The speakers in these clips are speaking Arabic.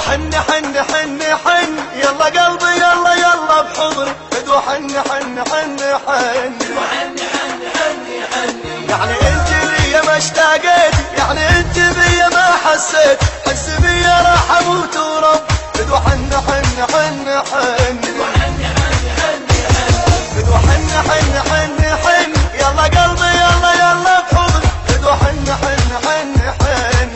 حن حن حن حن يلا قلبي يلا يلا بحضري فدوى حن حن حن حن يعني انت لي ما اشتاقيت يعني انت بي ما حسيت حس بي راح اموت ورب فدوى حن حن حن حن فدوى حن حن حن حن يلا قلبي يلا يلا بحضري فدوى حن حن حن حن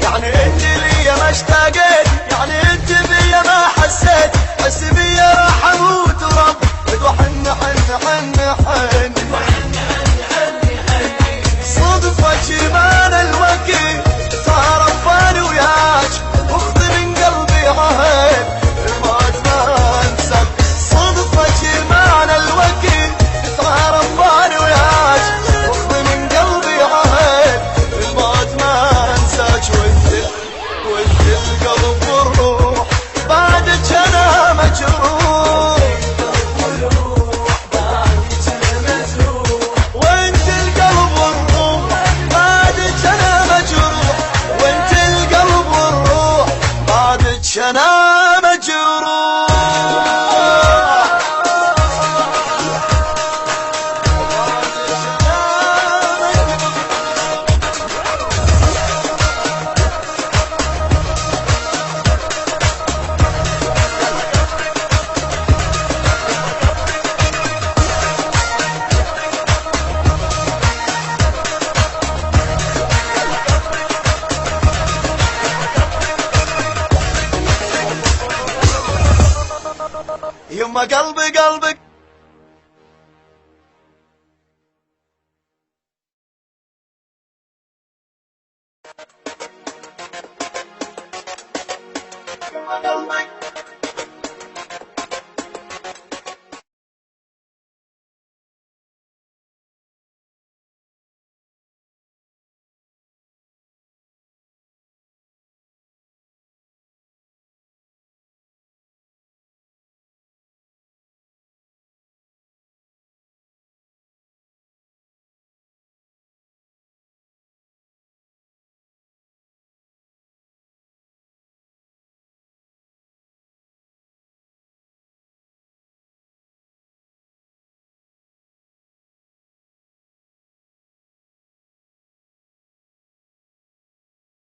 يعني انت لي ما اشتاقيت يعني انت بي ما حسيت حس بي راح اموت ورب فدوى حن حن حن حن صدفة جمال الوكيل صار رباني وياك واخذ من قلبي عهد الموت ما انساك صدفة جمال الوكيل صار رباني وياك واخذ من قلبي عهد الموت ما انساك وانت القلب والروح بعدك انا مجروح وانت القلب والروح بعدك انا مجروح وانت القلب والروح بعدك انا مجروح يما قلبي قلبك يما قلبك